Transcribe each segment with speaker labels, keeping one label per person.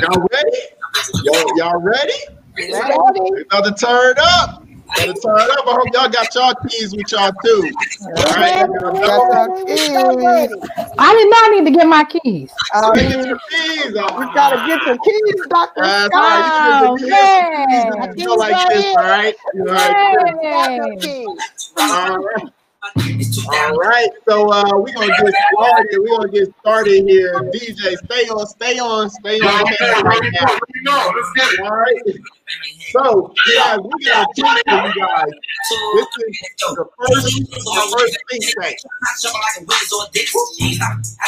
Speaker 1: Y'all ready? Y'all ready? About to turn up. I hope y'all got y'all keys with y'all too. All right.
Speaker 2: I did not need to get my keys.
Speaker 1: Get your keys.
Speaker 3: We gotta get your keys, Dr.
Speaker 1: That's
Speaker 3: Scott.
Speaker 1: right. You get the keys like this, all right? All right. So we're gonna get started. Here. DJ, stay on right now. All right. So, guys, we got a treat for you guys. This is the first think tank.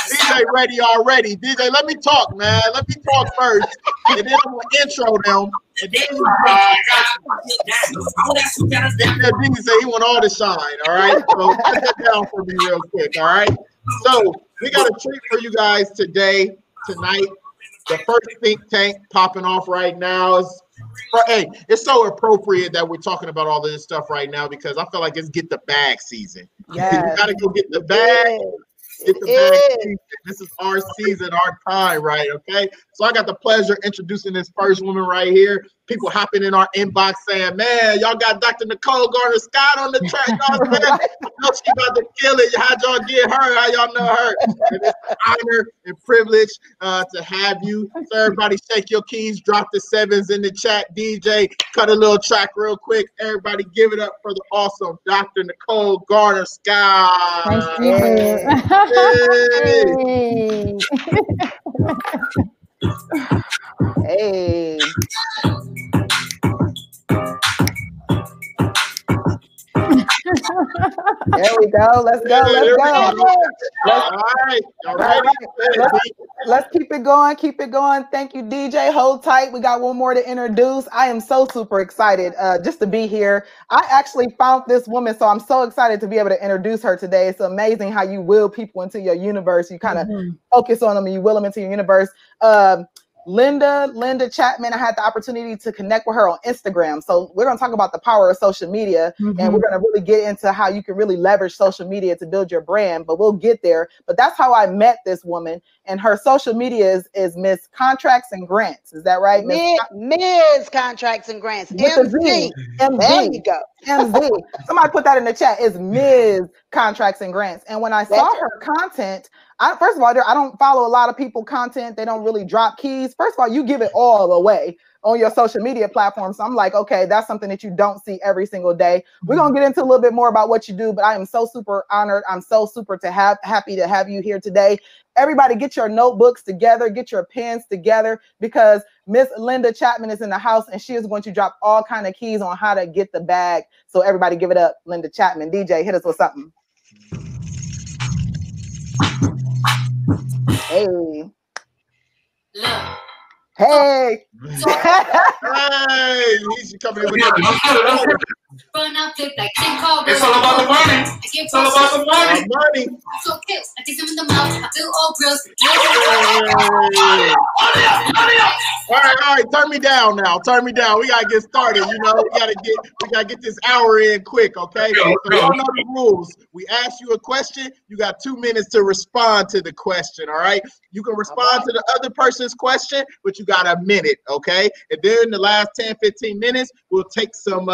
Speaker 1: DJ ready already. DJ, let me talk, man. Let me talk first, and then I'm gonna intro them. And then DJ say he want all the shine. All right. So put that down for me real quick. All right. So we got a treat for you guys tonight. The first think tank popping off right now is. Hey, it's so appropriate that we're talking about all of this stuff right now because I feel like it's get the bag season. Yeah, you gotta go get the bag. Get the bag season. This is our season, our time, right? Okay. So I got the pleasure introducing this first woman right here. People hopping in our inbox saying, "Man, y'all got Dr. Nicole Garner-Scott on the track." Y'all know she about to kill it. How'd y'all get her? How y'all know her? And it's an honor and privilege to have you. So everybody, shake your keys, drop the sevens in the chat. DJ, cut a little track real quick. Everybody, give it up for the awesome Dr. Nicole Garner-Scott.
Speaker 2: Thank you.
Speaker 3: Hey. There we go. Let's go.
Speaker 1: All right. All right.
Speaker 3: Let's keep it going. Thank you, DJ. Hold tight. We got one more to introduce. I am so super excited just to be here. I actually found this woman, so I'm so excited to be able to introduce her today. It's amazing how you will people into your universe. You kind of focus on them and you will them into your universe. Linda Chatman, I had the opportunity to connect with her on Instagram. So we're going to talk about the power of social media, and we're going to really get into how you can really leverage social media to build your brand, but we'll get there. But that's how I met this woman, and her social media is Miss Contracts and Grants. Is that right?
Speaker 4: Ms. Contracts and Grants.
Speaker 3: MZ.
Speaker 4: There you go.
Speaker 3: MZ. Somebody put that in the chat. It's Ms. Contracts and Grants. And when I saw her content, first of all, I don't follow a lot of people content. They don't really drop keys. First of all, you give it all away on your social media platform. So I'm like, okay, that's something that you don't see every single day. We're going to get into a little bit more about what you do, but I am so super honored. I'm so super happy to have you here today. Everybody get your notebooks together, get your pens together, because Miss Linda Chatman is in the house and she is going to drop all kind of keys on how to get the bag. So everybody give it up. Linda Chatman. DJ, hit us with something. Hey.
Speaker 4: Look.
Speaker 3: Hey.
Speaker 1: Hey. He's coming in with that.
Speaker 5: It's all about the money. It's all about the money.
Speaker 4: So kills. I take them in the mouth. I feel all grills.
Speaker 1: All right. Turn me down now. We gotta get started. You know, we gotta get this hour in quick. Okay. So y'all know the rules. We ask you a question. You got 2 minutes to respond to the question. All right. You can respond to the other person's question, but you got a minute. Okay. And then in the last 10, 15 minutes, we'll take some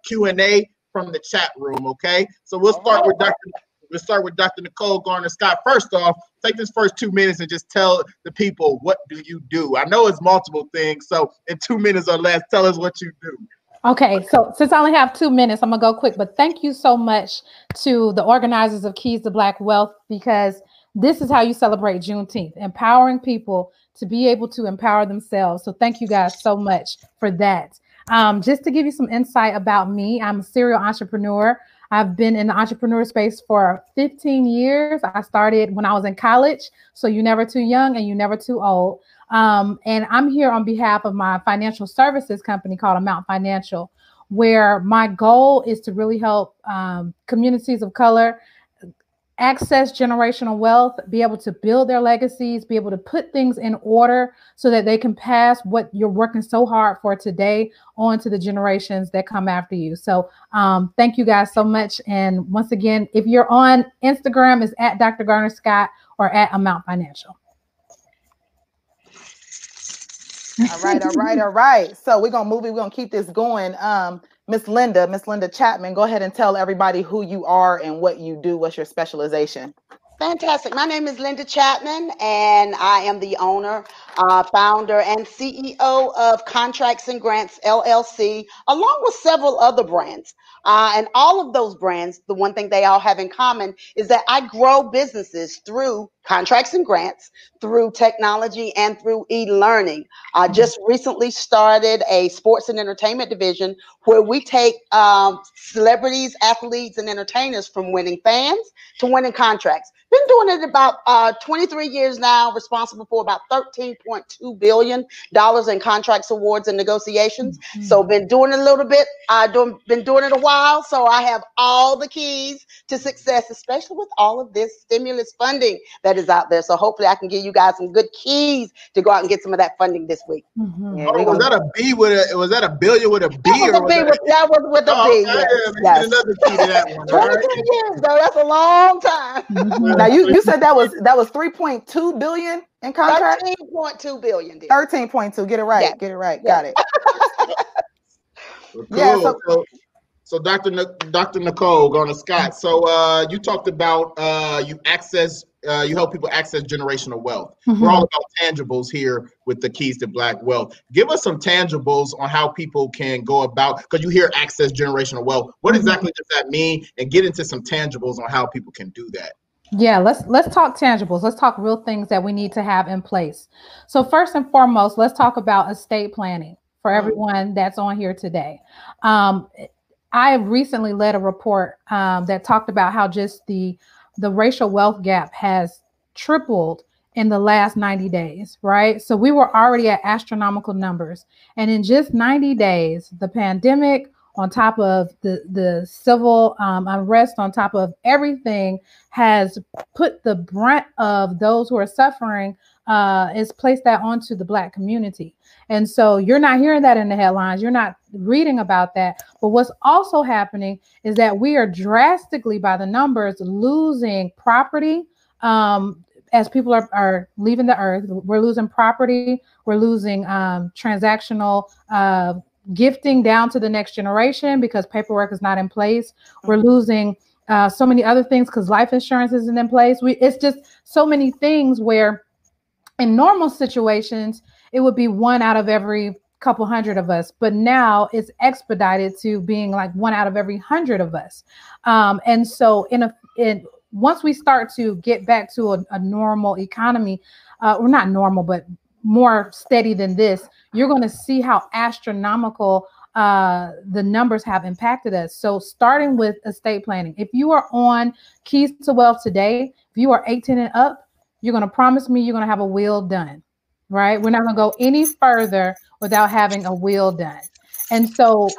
Speaker 1: Q&A from the chat room. Okay. So we'll start with Dr. Nicole Garner-Scott. First off, take this first 2 minutes and just tell the people, what do you do? I know it's multiple things. So in 2 minutes or less, tell us what you do.
Speaker 2: Okay, so since I only have 2 minutes, I'm gonna go quick, but thank you so much to the organizers of Keys to Black Wealth, because this is how you celebrate Juneteenth, empowering people to be able to empower themselves. So thank you guys so much for that. Just to give you some insight about me, I'm a serial entrepreneur. I've been in the entrepreneur space for 15 years. I started when I was in college. So you're never too young and you're never too old. And I'm here on behalf of my financial services company called Amount Financial, where my goal is to really help communities of color access generational wealth, be able to build their legacies, be able to put things in order so that they can pass what you're working so hard for today on to the generations that come after you. So thank you guys so much. And once again, if you're on Instagram, it's at Dr. Garner-Scott or at Amount Financial.
Speaker 3: All right. So we're gonna keep this going. Miss Linda Chatman, go ahead and tell everybody who you are and what you do. What's your specialization?
Speaker 4: Fantastic. My name is Linda Chatman, and I am the owner, founder, and CEO of Contracts and Grants LLC, along with several other brands. And all of those brands, the one thing they all have in common is that I grow businesses through contracts and grants, through technology, and through e-learning. I just recently started a sports and entertainment division where we take celebrities, athletes, and entertainers from winning fans to winning contracts. Been doing it about 23 years now, responsible for about $13.2 billion in contracts, awards, and negotiations. So been doing it a little bit. Been doing it a while. So I have all the keys to success, especially with all of this stimulus funding that is out there. So hopefully I can give you guys some good keys to go out and get some of that funding this week.
Speaker 3: Yeah,
Speaker 1: was that a B with a? Was that a billion with a B?
Speaker 4: That was with a B.
Speaker 1: Yes. Another key to that one.
Speaker 4: 23 years though. That's a long time.
Speaker 3: Now you said that was 3.2 billion in contract.
Speaker 4: 13.2 billion.
Speaker 3: 13.2. Get it right.
Speaker 4: Yeah.
Speaker 3: Get it right.
Speaker 4: Yeah.
Speaker 3: Got it.
Speaker 1: Cool.
Speaker 3: Yeah.
Speaker 1: So Dr. Nicole Garner-Scott. So you talked about you help people access generational wealth. We're all about tangibles here with the Keys to Black Wealth. Give us some tangibles on how people can go about, because you hear access generational wealth. What exactly does that mean? And get into some tangibles on how people can do that.
Speaker 2: Yeah, let's talk tangibles. Let's talk real things that we need to have in place. So first and foremost, let's talk about estate planning for everyone that's on here today. I recently led a report that talked about how just the racial wealth gap has tripled in the last 90 days, right? So we were already at astronomical numbers. And in just 90 days, the pandemic, on top of the civil unrest, on top of everything, has put the brunt of those who are suffering, is placed that onto the Black community. And so you're not hearing that in the headlines. You're not reading about that. But what's also happening is that we are drastically, by the numbers, losing property. As people are leaving the earth, we're losing property. We're losing transactional gifting down to the next generation because paperwork is not in place. We're losing so many other things because life insurance isn't in place. It's just so many things where in normal situations, it would be 1 out of every couple hundred of us, but now it's expedited to being like 1 out of every 100 of us. And so once we start to get back to a normal economy, or not normal, but more steady than this, you're going to see how astronomical the numbers have impacted us. So starting with estate planning, if you are on Keys to Wealth today, if you are 18 and up, you're going to promise me you're going to have a will done, right? We're not going to go any further without having a will done. And so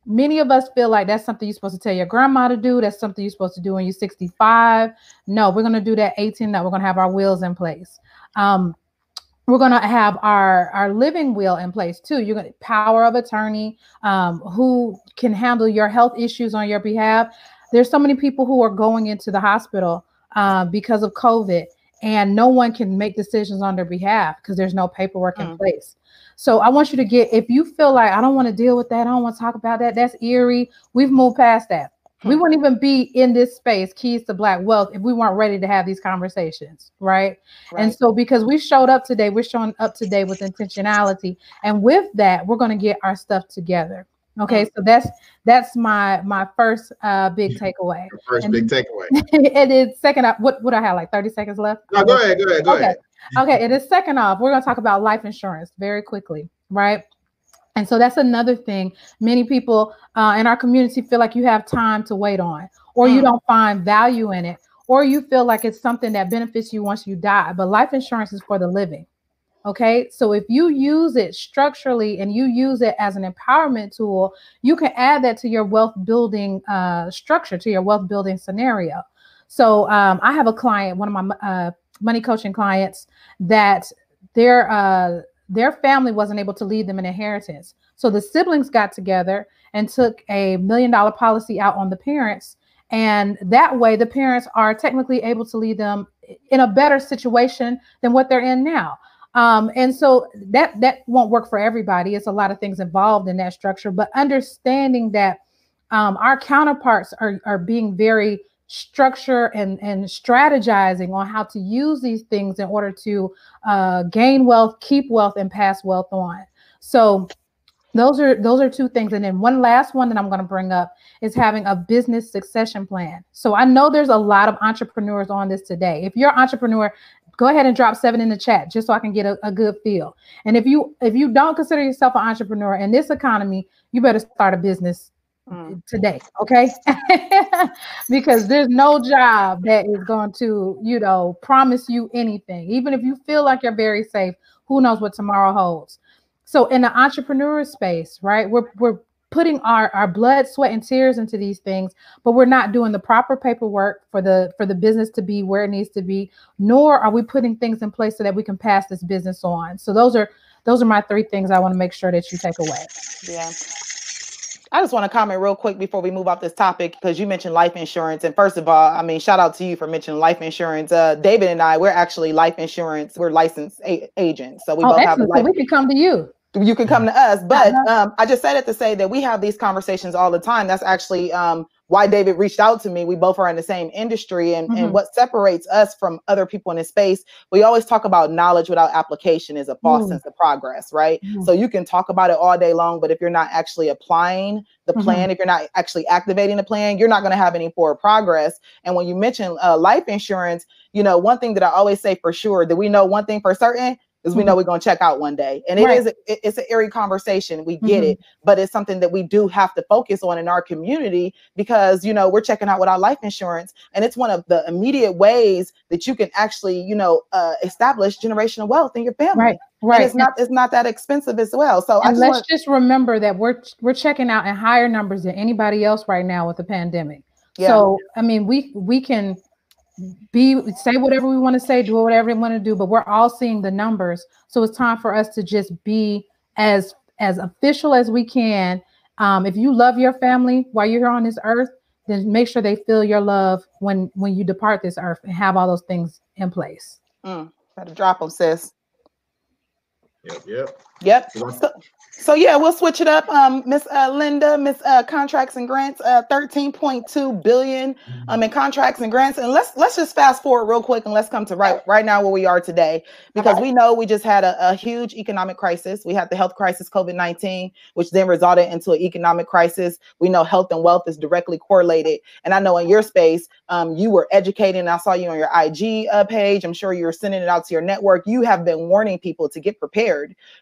Speaker 2: many of us feel like that's something you're supposed to tell your grandma to do. That's something you're supposed to do when you're 65. No, we're going to do that 18 and up. We're going to have our wills in place. We're going to have our living will in place too. You're going to power of attorney, who can handle your health issues on your behalf. There's so many people who are going into the hospital because of COVID, and no one can make decisions on their behalf because there's no paperwork in place. So I want you to if you feel like I don't want to deal with that, I don't want to talk about that, that's eerie. We've moved past that. We wouldn't even be in this space, Keys to Black Wealth, if we weren't ready to have these conversations, right? And so because we showed up today, we're showing up today with intentionality. And with that, we're going to get our stuff together. Okay, so that's my first big takeaway.
Speaker 1: Big takeaway.
Speaker 2: It is second up. What I have, like 30 seconds left?
Speaker 1: No, go ahead.
Speaker 2: Okay, it is second off. We're going to talk about life insurance very quickly, right? And so that's another thing. Many people in our community feel like you have time to wait on, or you don't find value in it, or you feel like it's something that benefits you once you die. But life insurance is for the living. Okay. So if you use it structurally and you use it as an empowerment tool, you can add that to your wealth building structure, to your wealth building scenario. So I have a client, one of my money coaching clients, that their family wasn't able to leave them an inheritance. So the siblings got together and took a $1 million policy out on the parents. And that way the parents are technically able to leave them in a better situation than what they're in now. And so that won't work for everybody. It's a lot of things involved in that structure, but understanding that our counterparts are being very structured and strategizing on how to use these things in order to gain wealth, keep wealth, and pass wealth on. So those are two things. And then one last one that I'm going to bring up is having a business succession plan. So I know there's a lot of entrepreneurs on this today. If you're an entrepreneur, go ahead and drop 7 in the chat just so I can get a good feel. And if you don't consider yourself an entrepreneur in this economy, you better start a business today, okay? Because there's no job that is going to, promise you anything. Even if you feel like you're very safe, who knows what tomorrow holds. So in the entrepreneur space, right, we're putting our blood, sweat, and tears into these things, but we're not doing the proper paperwork for the business to be where it needs to be, nor are we putting things in place so that we can pass this business on. So those are my 3 things I want to make sure that you take away.
Speaker 3: Yeah. I just want to comment real quick before we move off this topic, because you mentioned life insurance. And first of all, I mean, shout out to you for mentioning life insurance. David and I, we're actually life insurance. We're licensed agents. So we both have a life.
Speaker 2: So we can come to you.
Speaker 3: You can come to us. But I just said it to say that we have these conversations all the time. That's actually why David reached out to me. We both are in the same industry. And what separates us from other people in this space, we always talk about knowledge without application is a false sense of progress, right? So you can talk about it all day long, but if you're not actually applying the plan, if you're not actually activating the plan, you're not going to have any forward progress. And when you mention life insurance, one thing that I always say for sure, that we know one thing for certain, is we know we're going to check out one day. And it's an eerie conversation. We get it, but it's something that we do have to focus on in our community because, we're checking out with our life insurance. And it's one of the immediate ways that you can actually, establish generational wealth in your family. Right. And it's not that expensive as well. So
Speaker 2: let's just remember that we're checking out in higher numbers than anybody else right now with the pandemic. Yeah. So, I mean, we can say whatever we want to say, do whatever we want to do, but we're all seeing the numbers. So it's time for us to just be as official as we can. If you love your family while you're here on this earth, then make sure they feel your love when you depart this earth and have all those things in place.
Speaker 3: Better drop them, sis.
Speaker 1: Yep.
Speaker 3: So yeah, we'll switch it up. Miss Linda, Miss Contracts and Grants, 13.2 billion in contracts and grants. And let's just fast forward real quick and let's come to right now where we are today, because we know we just had a huge economic crisis. We had the health crisis, COVID-19, which then resulted into an economic crisis. We know health and wealth is directly correlated. And I know in your space, you were educating. I saw you on your IG page. I'm sure you're sending it out to your network. You have been warning people to get prepared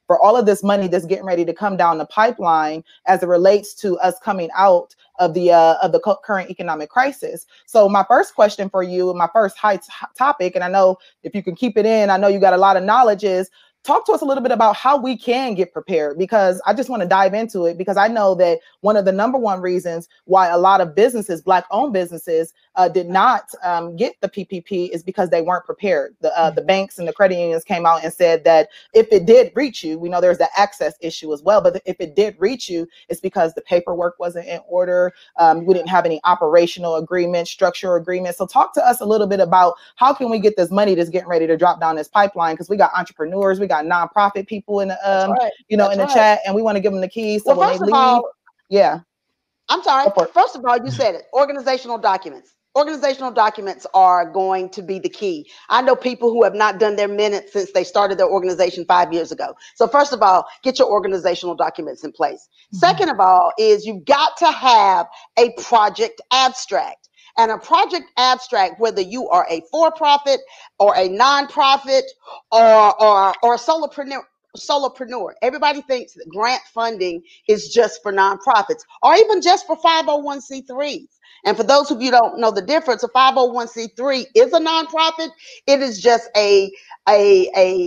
Speaker 3: for all of this money that's getting ready to come down the pipeline as it relates to us coming out of the current economic crisis. So my first question for you, my first hot topic, and I know if you can keep it in, I know you got a lot of knowledge, is talk to us a little bit about how we can get prepared, because I just want to dive into it, because I know that one of the number one reasons why a lot of businesses, Black-owned businesses, did not get the PPP is because they weren't prepared. The banks and the credit unions came out and said that if it did reach you, we know there's the access issue as well, but if it did reach you, it's because the paperwork wasn't in order. We didn't have any operational agreements, structural agreements. So talk to us a little bit about how can we get this money that's getting ready to drop down this pipeline, because we got entrepreneurs, we got nonprofit people in the in the chat, and we want to give them the keys. So when they leave,
Speaker 4: I'm sorry. First of all, you said it. Organizational documents. Organizational documents are going to be the key. I know people who have not done their minutes since they started their organization 5 years ago. So first of all, get your organizational documents in place. Second of all is you've got to have a project abstract. And a project abstract, whether you are a for-profit or a nonprofit or a solopreneur, solopreneur. Everybody thinks that grant funding is just for nonprofits or even just for 501c3s. And for those of you who don't know the difference, a 501c3 is a nonprofit. It is just a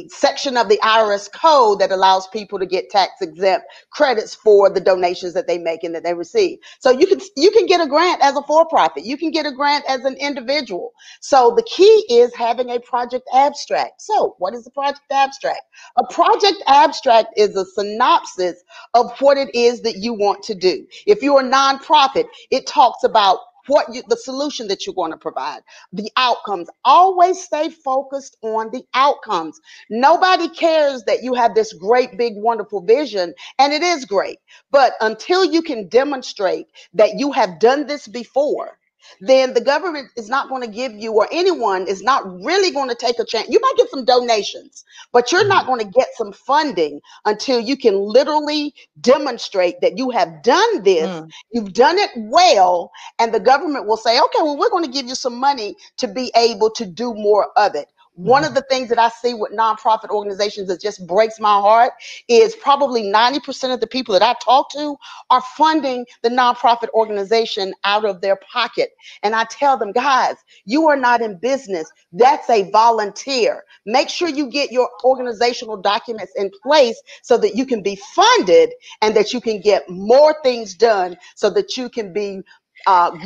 Speaker 4: section of the IRS code that allows people to get tax exempt credits for the donations that they make and that they receive. So you can get a grant as a for-profit. You can get a grant as an individual. So the key is having a project abstract. So what is a project abstract? A project abstract is a synopsis of what it is that you want to do. If you're a nonprofit, it talks about the solution that you're going to provide, the outcomes. Always stay focused on the outcomes. Nobody cares that you have this great, big, wonderful vision, and it is great. But until you can demonstrate that you have done this before, then the government is not going to give you, or anyone is not really going to take a chance. You might get some donations, but you're not going to get some funding until you can literally demonstrate that you have done this, you've done it well, and the government will say, okay, well, we're going to give you some money to be able to do more of it. One of the things that I see with nonprofit organizations that just breaks my heart is probably 90% of the people that I talk to are funding the nonprofit organization out of their pocket. And I tell them, guys, you are not in business. That's a volunteer. Make sure you get your organizational documents in place so that you can be funded and that you can get more things done so that you can be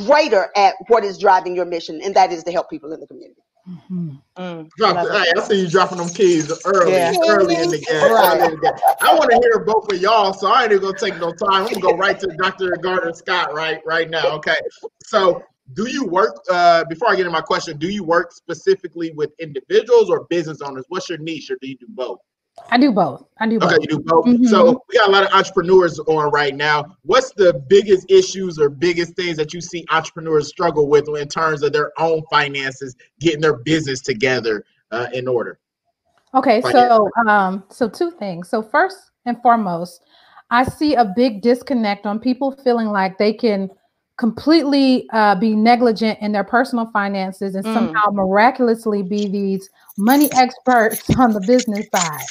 Speaker 4: greater at what is driving your mission, and that is to help people in the community.
Speaker 1: I see you dropping them keys early in the game.
Speaker 3: Right.
Speaker 1: I want to hear both of y'all, so I ain't even gonna take no time. I'm gonna go right to Dr. Garner-Scott right now. Okay. So do you work before I get into my question, do you work specifically with individuals or business owners? What's your niche, or do you do both?
Speaker 2: I do both.
Speaker 1: Okay, you do both. So we got a lot of entrepreneurs on right now. What's the biggest issues or biggest things that you see entrepreneurs struggle with in terms of their own finances, getting their business together in order?
Speaker 2: Okay, so two things. So first and foremost, I see a big disconnect on people feeling like they can completely be negligent in their personal finances and somehow miraculously be these money experts on the business side.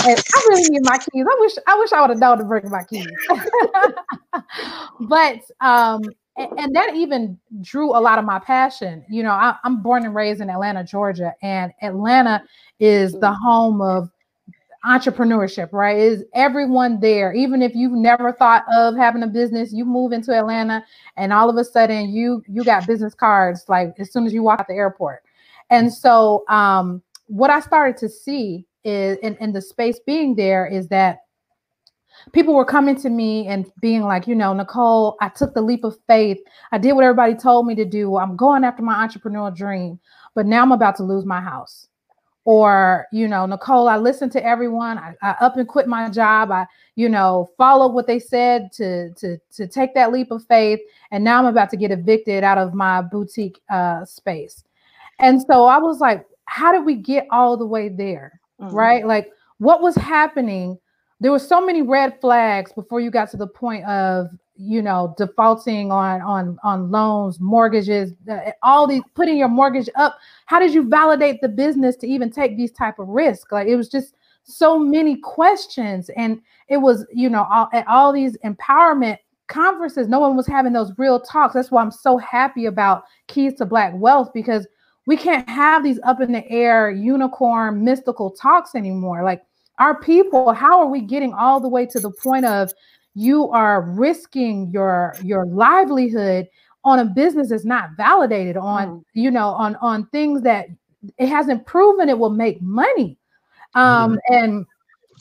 Speaker 2: And I really need my keys. I wish I would have known to bring my keys. But and that even drew a lot of my passion. You know, I'm born and raised in Atlanta, Georgia, and Atlanta is the home of entrepreneurship, right? Is everyone there? Even if you've never thought of having a business, you move into Atlanta and all of a sudden you got business cards like as soon as you walk out the airport. And so what I started to see is in the space being there is that people were coming to me and being like, you know, Nicole, I took the leap of faith. I did what everybody told me to do. I'm going after my entrepreneurial dream, but now I'm about to lose my house. Or, you know, Nicole, I listened to everyone. I up and quit my job. I, you know, followed what they said to take that leap of faith. And now I'm about to get evicted out of my boutique space. And so I was like, how did we get all the way there? Right? Like, what was happening? There were so many red flags before you got to the point of, you know, defaulting on loans, mortgages, all these, putting your mortgage up. How did you validate the business to even take these type of risks? Like, it was just so many questions. And it was, you know, at all these empowerment conferences, no one was having those real talks. That's why I'm so happy about Keys to Black Wealth, because we can't have these up in the air, unicorn, mystical talks anymore. Like, our people, how are we getting all the way to the point of you are risking your livelihood on a business that's not validated on, you know, on things that it hasn't proven it will make money. And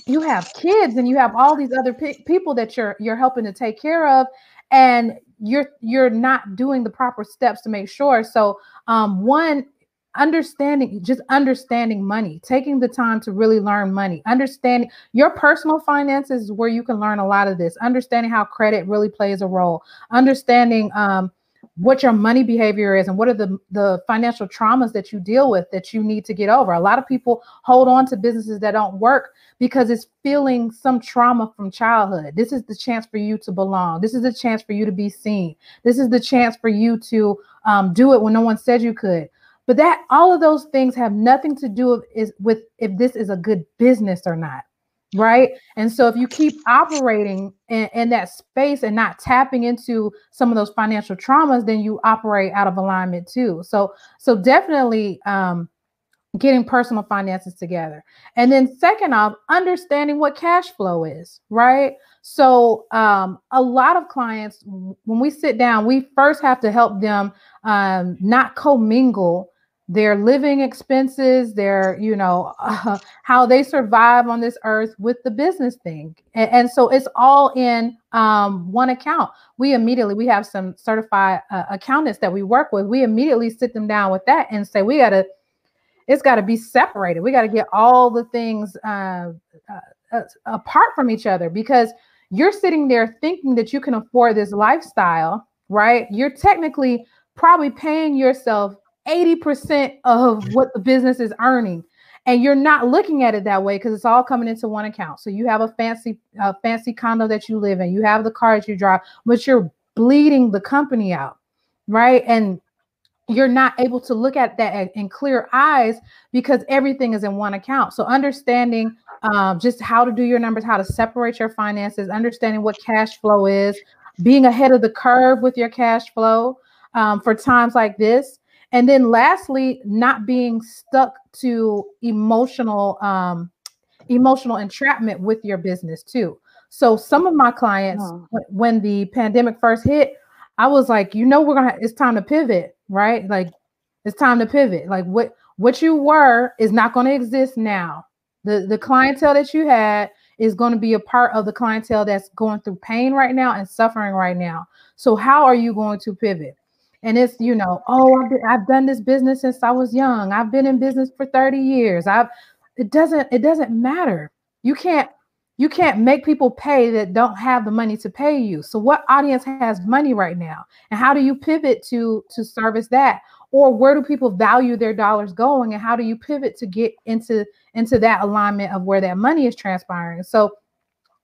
Speaker 2: you have kids and you have all these other people that you're helping to take care of, and you're not doing the proper steps to make sure. So one, understanding money, taking the time to really learn money, understanding your personal finances is where you can learn a lot of this, understanding how credit really plays a role, understanding what your money behavior is and what are the financial traumas that you deal with that you need to get over. A lot of people hold on to businesses that don't work because it's feeling some trauma from childhood. This is the chance for you to belong. This is the chance for you to be seen. This is the chance for you to do it when no one said you could. But that all of those things have nothing to do with if this is a good business or not. right? And so if you keep operating in that space and not tapping into some of those financial traumas, then you operate out of alignment too. So definitely getting personal finances together. And then second off, understanding what cash flow is, right? So a lot of clients, when we sit down, we first have to help them not commingle their living expenses, their, how they survive on this earth with the business thing. And so it's all in one account. We have some certified accountants that we work with. We immediately sit them down with that and say, it's got to be separated. We got to get all the things apart from each other, because you're sitting there thinking that you can afford this lifestyle, right? You're technically probably paying yourself 80% of what the business is earning. And you're not looking at it that way because it's all coming into one account. So you have a fancy condo that you live in, you have the cars you drive, but you're bleeding the company out, right? And you're not able to look at that in clear eyes because everything is in one account. So understanding just how to do your numbers, how to separate your finances, understanding what cash flow is, being ahead of the curve with your cash flow for times like this. And then lastly, not being stuck to emotional entrapment with your business too. So some of my clients, when the pandemic first hit, I was like, it's time to pivot, right? Like, it's time to pivot. Like what you were is not going to exist now. The clientele that you had is going to be a part of the clientele that's going through pain right now and suffering right now. So how are you going to pivot? And it's, I've done this business since I was young. I've been in business for 30 years. It doesn't matter. You can't make people pay that don't have the money to pay you. So what audience has money right now? And how do you pivot to service that? Or where do people value their dollars going? And how do you pivot to get into that alignment of where that money is transpiring? So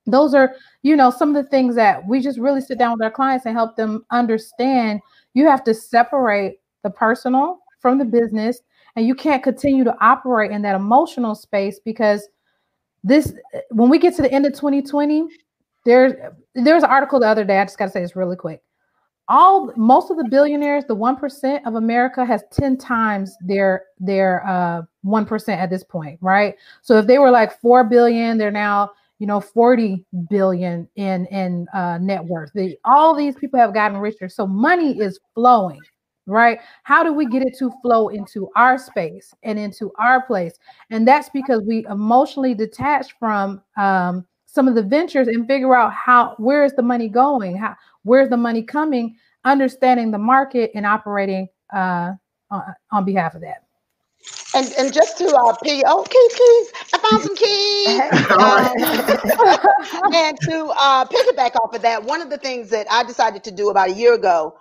Speaker 2: those are, some of the things that we just really sit down with our clients and help them understand. You have to separate the personal from the business, and you can't continue to operate in that emotional space, because when we get to the end of 2020, there's an article the other day. I just got to say this really quick. Most of the billionaires, the 1% of America, has 10 times their 1% at this point, right? So if they were like 4 billion, they're now 40 billion in net worth. All these people have gotten richer. So money is flowing, right? How do we get it to flow into our space and into our place? And that's because we emotionally detach from some of the ventures and figure out where is the money going? Where's the money coming? Understanding the market and operating on behalf of that.
Speaker 4: And just to keys, I found some keys. And to piggyback off of that, one of the things that I decided to do about a year ago,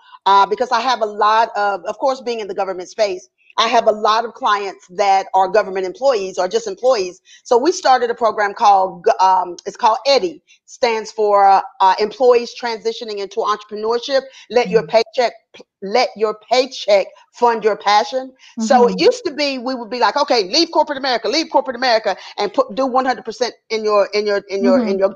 Speaker 4: because I have a lot of course, being in the government space, I have a lot of clients that are government employees or just employees. So we started a program called it's called EDDIE, stands for Employees Transitioning into Entrepreneurship. Let your paycheck fund your passion. Mm-hmm. So it used to be we would be like, okay, leave corporate America, and do 100% in your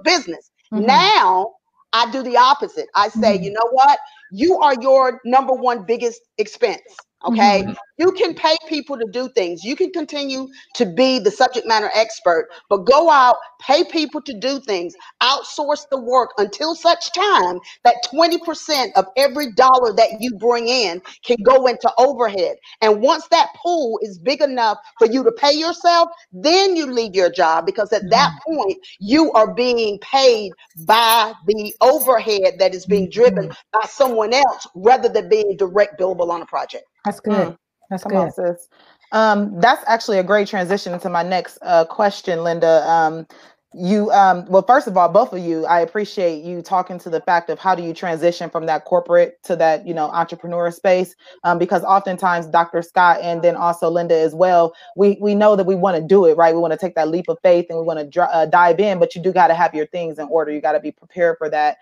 Speaker 4: business. Mm-hmm. Now I do the opposite. I say, you know what? You are your number one biggest expense. Okay. Mm-hmm. You can pay people to do things. You can continue to be the subject matter expert, but go out, pay people to do things, outsource the work until such time that 20% of every dollar that you bring in can go into overhead. And once that pool is big enough for you to pay yourself, then you leave your job, because at that point you are being paid by the overhead that is being driven by someone else rather than being direct billable on a project.
Speaker 2: That's good. That's good.
Speaker 3: On, sis. That's actually a great transition to my next question, Linda. Well, first of all, both of you, I appreciate you talking to the fact of how do you transition from that corporate to that, entrepreneur space, because oftentimes Dr. Scott and then also Linda as well, we know that we want to do it, right? We want to take that leap of faith and we want to dive in, but you do got to have your things in order. You got to be prepared for that.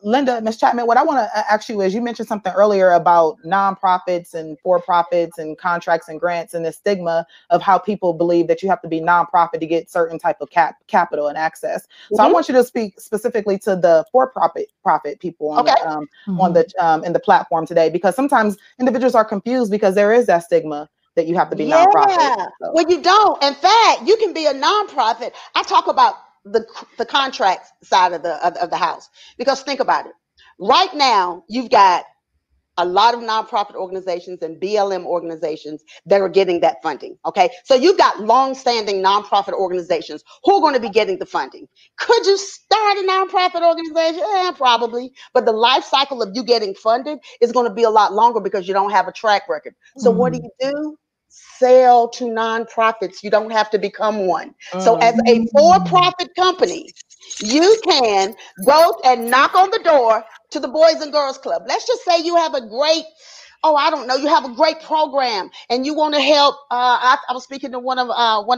Speaker 3: Linda, Ms. Chatman, what I want to ask you is, you mentioned something earlier about nonprofits and for-profits and contracts and grants and the stigma of how people believe that you have to be nonprofit to get certain type of capital. capital and access. So I want you to speak specifically to the for-profit people on the in the platform today, because sometimes individuals are confused because there is that stigma that you have to be nonprofit. So.
Speaker 4: Well, you don't. In fact, you can be a nonprofit. I talk about the contract side of the house, because think about it. Right now, you've got a lot of nonprofit organizations and BLM organizations that are getting that funding. Okay. So you've got long-standing nonprofit organizations who are going to be getting the funding. Could you start a nonprofit organization? Probably. But the life cycle of you getting funded is going to be a lot longer because you don't have a track record. So what do? Sell to nonprofits. You don't have to become one. So as a for-profit company, you can go and knock on the door to the Boys and Girls Club. Let's just say you have a great, you have a great program and you want to help. I was speaking to one of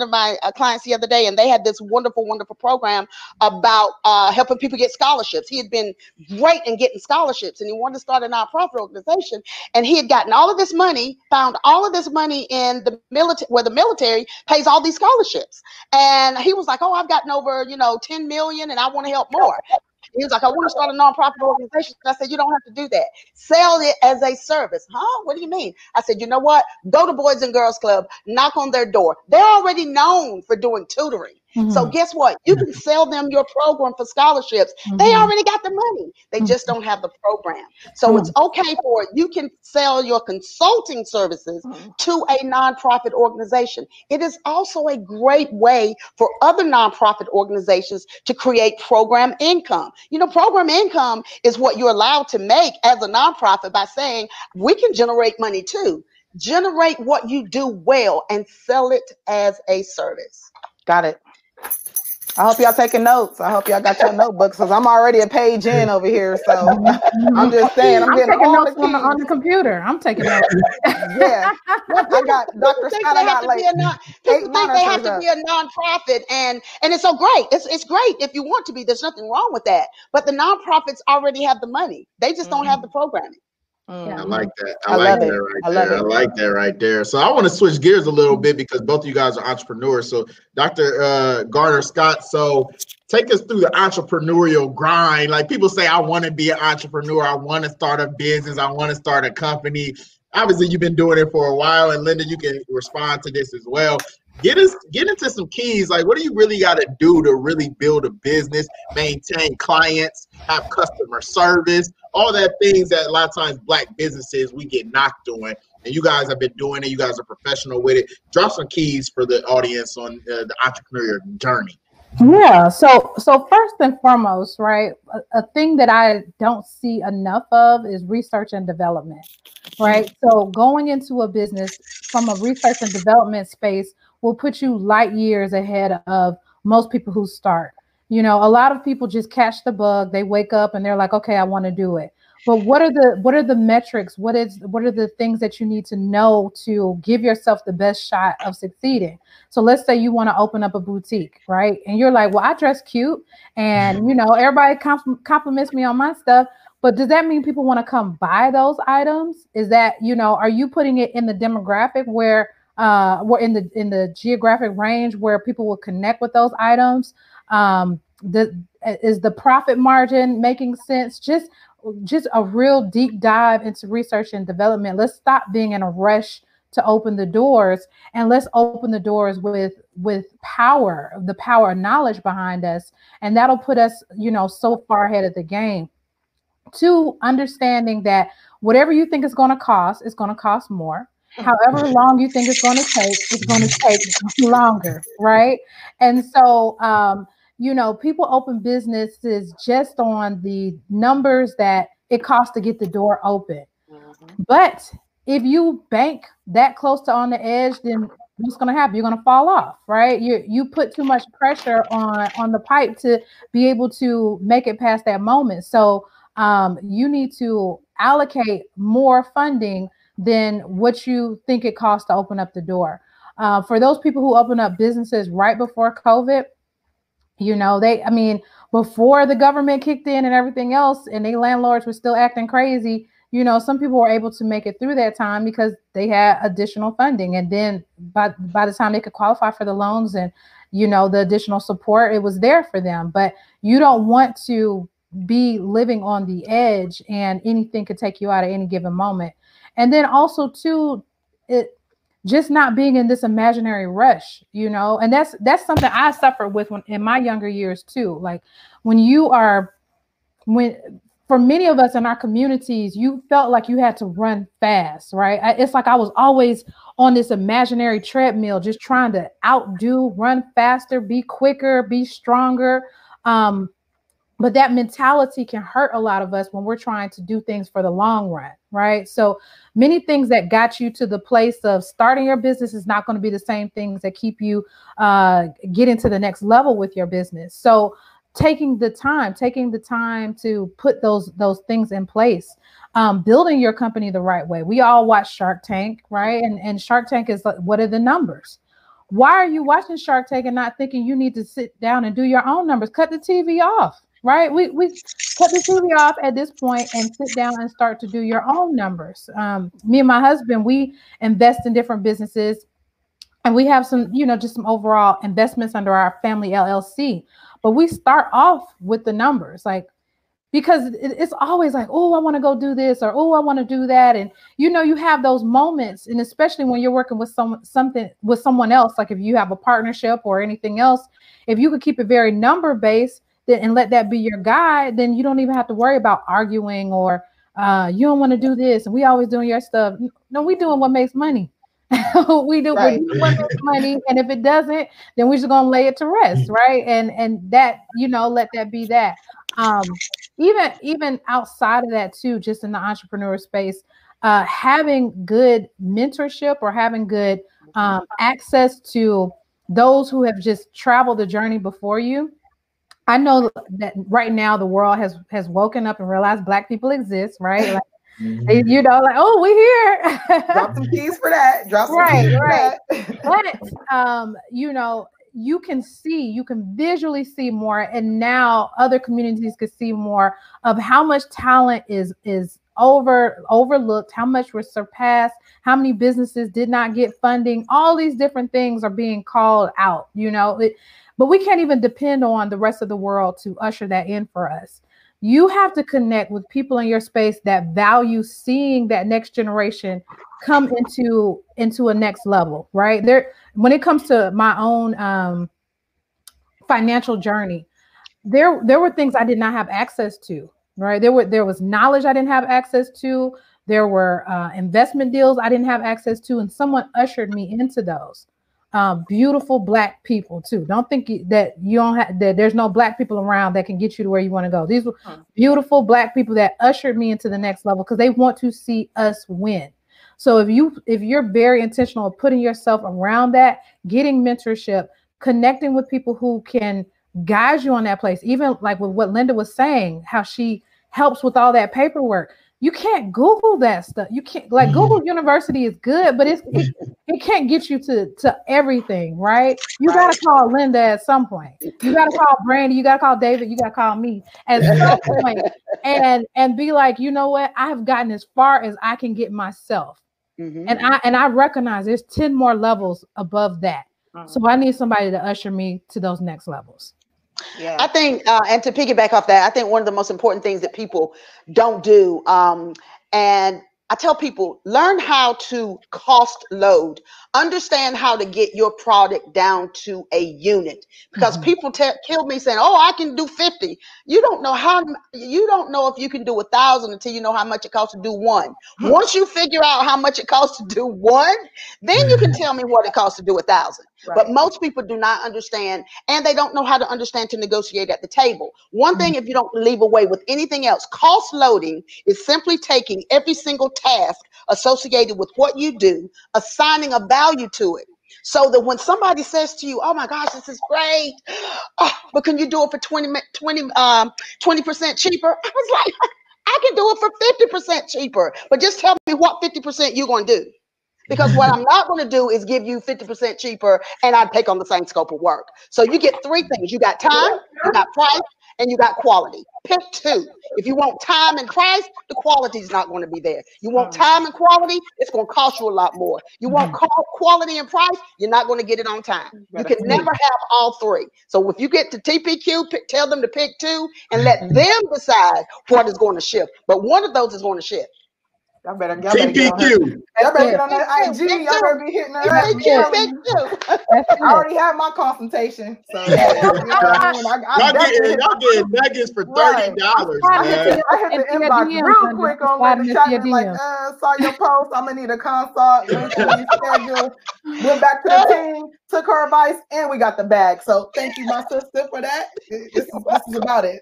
Speaker 4: my clients the other day, and they had this wonderful, wonderful program about helping people get scholarships. He had been great in getting scholarships, and he wanted to start a nonprofit organization. And he had gotten all of this money, found all of this money in the military, where the military pays all these scholarships. And he was like, "Oh, I've gotten over 10 million, and I want to help more." He was like, "I want to start a nonprofit organization." I said, "You don't have to do that. Sell it as a service." Huh? What do you mean? I said, "You know what? Go to Boys and Girls Club, knock on their door. They're already known for doing tutoring. So guess what? You can sell them your program for scholarships. They already got the money. They just don't have the program. So it's okay for it. You can sell your consulting services to a nonprofit organization. It is also a great way for other nonprofit organizations to create program income. Program income is what you're allowed to make as a nonprofit by saying, we can generate money too. Generate what you do well and sell it as a service."
Speaker 3: Got it. I hope y'all taking notes. I hope y'all got your notebooks, because I'm already a page in over here. So I'm just saying, I'm getting
Speaker 2: taking
Speaker 3: all
Speaker 2: notes
Speaker 3: the keys.
Speaker 2: on the computer. I'm taking notes.
Speaker 3: Yeah. I got Dr. Scott. I got like
Speaker 4: people think they have to be a nonprofit, and it's so great. It's great if you want to be. There's nothing wrong with that. But the nonprofits already have the money. They just don't have the programming.
Speaker 1: I like that. I like that right there. So I want to switch gears a little bit, because both of you guys are entrepreneurs. So Dr. Garner-Scott, so take us through the entrepreneurial grind. Like, people say, I want to be an entrepreneur. I want to start a business. I want to start a company. Obviously, you've been doing it for a while. And Linda, you can respond to this as well. Get into some keys. Like, what do you really got to do to really build a business, maintain clients, have customer service, all that things that a lot of times Black businesses, we get knocked on. And you guys have been doing it. You guys are professional with it. Drop some keys for the audience on the entrepreneurial journey.
Speaker 2: Yeah. So first and foremost, right, a thing that I don't see enough of is research and development, right? So going into a business from a research and development space will put you light years ahead of most people who start. A lot of people just catch the bug. They wake up and they're like, okay, I want to do it. But what are the metrics? What are the things that you need to know to give yourself the best shot of succeeding? So let's say you want to open up a boutique, right? And you're like, well, I dress cute, and everybody compliments me on my stuff. But does that mean people want to come buy those items? Is that, are you putting it in the demographic where we're in the geographic range where people will connect with those items? Is the profit margin making sense? Just a real deep dive into research and development. Let's stop being in a rush to open the doors, and let's open the doors with power, the power of knowledge behind us. And that'll put us, so far ahead of the game. 2, understanding that whatever you think is going to cost is going to cost more. However long you think it's going to take, it's going to take longer, right? And so, people open businesses just on the numbers that it costs to get the door open. But if you bank that close to on the edge, then what's going to happen? You're going to fall off, right? You put too much pressure on the pipe to be able to make it past that moment. So you need to allocate more funding than what you think it costs to open up the door. For those people who open up businesses right before COVID, before the government kicked in and everything else, and they landlords were still acting crazy, you know, some people were able to make it through that time because they had additional funding. And then by the time they could qualify for the loans and, you know, the additional support, it was there for them. But you don't want to be living on the edge and anything could take you out at any given moment. And then also too, it just not being in this imaginary rush, you know, and that's something I suffered with in my younger years too. Like for many of us in our communities, you felt like you had to run fast, right? It's like I was always on this imaginary treadmill, just trying to run faster, be quicker, be stronger. But that mentality can hurt a lot of us when we're trying to do things for the long run, right? So many things that got you to the place of starting your business is not going to be the same things that keep you getting to the next level with your business. So taking the time to put those things in place, building your company the right way. We all watch Shark Tank, right? And Shark Tank is like, what are the numbers? Why are you watching Shark Tank and not thinking you need to sit down and do your own numbers? Cut the TV off, right? We cut the TV off at this point and sit down and start to do your own numbers. Me and my husband, we invest in different businesses, and we have some, you know, just some overall investments under our family LLC. But we start off with the numbers, like, because it's always like, oh, I want to go do this, or oh, I want to do that. And, you know, you have those moments, and especially when you're working with someone else, like if you have a partnership or anything else, if you could keep it very number based and let that be your guide, then you don't even have to worry about arguing or you don't want to do this. And we always doing your stuff. No, we doing what makes money. we do what makes money. And if it doesn't, then we're just going to lay it to rest. Right. And that, you know, let that be that. Even outside of that too, just in the entrepreneur space, having good mentorship or having good access to those who have just traveled the journey before you. I know that right now the world has woken up and realized Black people exist, right? Like, you know, like, oh, we here.
Speaker 3: Drop some keys for that. Drop some keys for that.
Speaker 2: But you know, you can visually see more, and now other communities can see more of how much talent is overlooked, how much was surpassed, how many businesses did not get funding. All these different things are being called out, you know. But we can't even depend on the rest of the world to usher that in for us. You have to connect with people in your space that value seeing that next generation come into a next level, right? When it comes to my own financial journey, there were things I did not have access to, right? There was knowledge I didn't have access to. There were investment deals I didn't have access to, and someone ushered me into those. Beautiful Black people too. Don't think that that there's no Black people around that can get you to where you want to go. These were beautiful Black people that ushered me into the next level because they want to see us win. So if you're very intentional of putting yourself around that, getting mentorship, connecting with people who can guide you on that place, even like with what Linda was saying, how she helps with all that paperwork. You can't Google that stuff. You can't, like, Google University is good, but it can't get you to everything, right? You got to call Linda at some point. You got to call Brandy. You got to call David. You got to call me at some point and be like, you know what? I have gotten as far as I can get myself. And I recognize there's 10 more levels above that. So I need somebody to usher me to those next levels.
Speaker 4: Yeah. I think, and to piggyback off that, I think one of the most important things that people don't do, and I tell people, learn how to cost load, understand how to get your product down to a unit, because people kill me saying, oh, I can do 50. You don't know if you can do 1,000 until you know how much it costs to do one. Once you figure out how much it costs to do one, then you can tell me what it costs to do 1,000. Right. But most people do not understand, and they don't know how to understand to negotiate at the table. One thing, if you don't leave away with anything else, cost loading is simply taking every single task associated with what you do, assigning a value to it, so that when somebody says to you, oh my gosh, this is great, but can you do it for 20% cheaper? I was like, I can do it for 50% cheaper, but just tell me what 50% you're going to do. Because what I'm not going to do is give you 50% cheaper and I take on the same scope of work. So you get three things. You got time, you got price, and you got quality. Pick two. If you want time and price, the quality is not going to be there. You want time and quality, it's going to cost you a lot more. You want quality and price, you're not going to get it on time. You can never have all three. So if you get to TPQ, tell them to pick two and let them decide what is going to ship. But one of those is going to ship.
Speaker 3: Y'all better get on that. Y'all better get on that IG. Y'all better be hitting her up. I already have my consultation. So y'all
Speaker 1: get nuggets for $30.
Speaker 3: I hit the inbox real quick on Linda Chatman, like, saw your post. I'm gonna need a consult. Reschedule. Went back to the team, took her advice, and we got the bag. So thank you, my sister, for that. This is about it.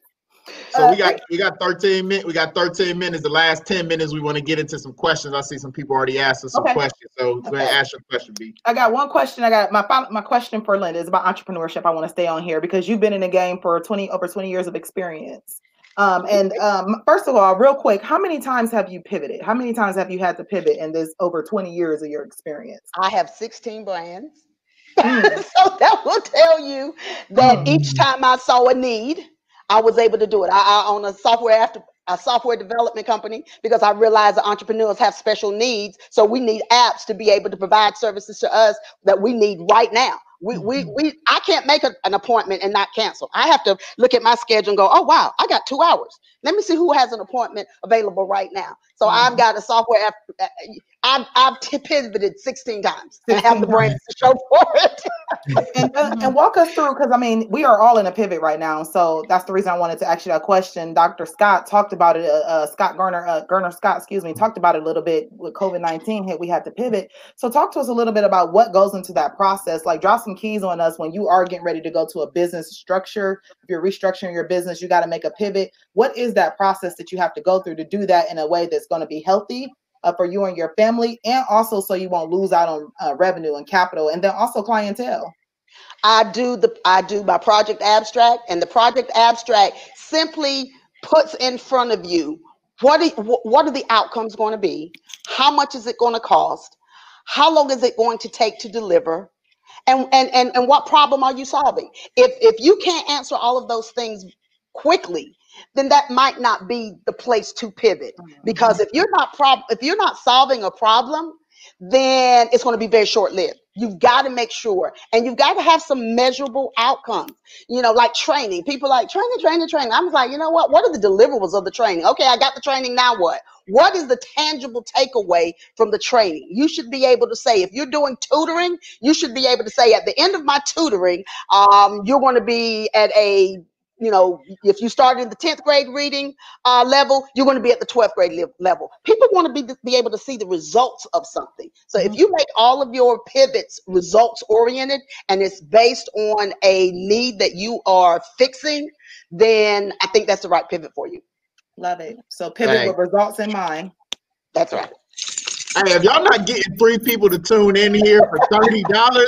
Speaker 1: So we got 13 minutes. We got 13 minutes. The last 10 minutes, we want to get into some questions. I see some people already asking some questions. So go ahead, ask your question, B.
Speaker 3: I got one question. I got my question for Linda is about entrepreneurship. I want to stay on here because you've been in the game for over 20 years of experience. First of all, real quick, how many times have you pivoted? How many times have you had to pivot in this over 20 years of your experience?
Speaker 4: I have 16 brands. So that will tell you that each time I saw a need, I was able to do it. I own a software development company because I realize that entrepreneurs have special needs. So we need apps to be able to provide services to us that we need right now. I can't make an appointment and not cancel. I have to look at my schedule and go, oh, wow, I got 2 hours. Let me see who has an appointment available right now. So I've got a software app. I've pivoted 16 times and have the brains to show for it.
Speaker 3: And walk us through, because I mean, we are all in a pivot right now. So that's the reason I wanted to ask you that question. Dr. Scott talked about it. Garner-Scott, talked about it a little bit with COVID-19 hit. We had to pivot. So talk to us a little bit about what goes into that process. Like, drop some keys on us when you are getting ready to go to a business structure. If you're restructuring your business, you got to make a pivot. What is that process that you have to go through to do that in a way that's going to be healthy for you and your family, and also so you won't lose out on revenue and capital, and then also clientele?
Speaker 4: I do my project abstract, and the project abstract simply puts in front of you what are the outcomes going to be, how much is it going to cost, how long is it going to take to deliver, and what problem are you solving? If you can't answer all of those things quickly, then that might not be the place to pivot. Because if you're not solving a problem, then it's going to be very short-lived. You've got to make sure, and you've got to have some measurable outcomes. Like training. People like training. I was like, you know what? What are the deliverables of the training? Okay, I got the training. Now what? What is the tangible takeaway from the training? You should be able to say, if you're doing tutoring, you should be able to say, at the end of my tutoring, you're going to be at a if you started in the 10th grade reading level, you're going to be at the 12th grade level. People want to be able to see the results of something. So if you make all of your pivots results oriented and it's based on a need that you are fixing, then I think that's the right pivot for you.
Speaker 3: Love it. So pivot with results in mind.
Speaker 4: That's right.
Speaker 1: Hey, if y'all not getting 3 people to tune in here for $30,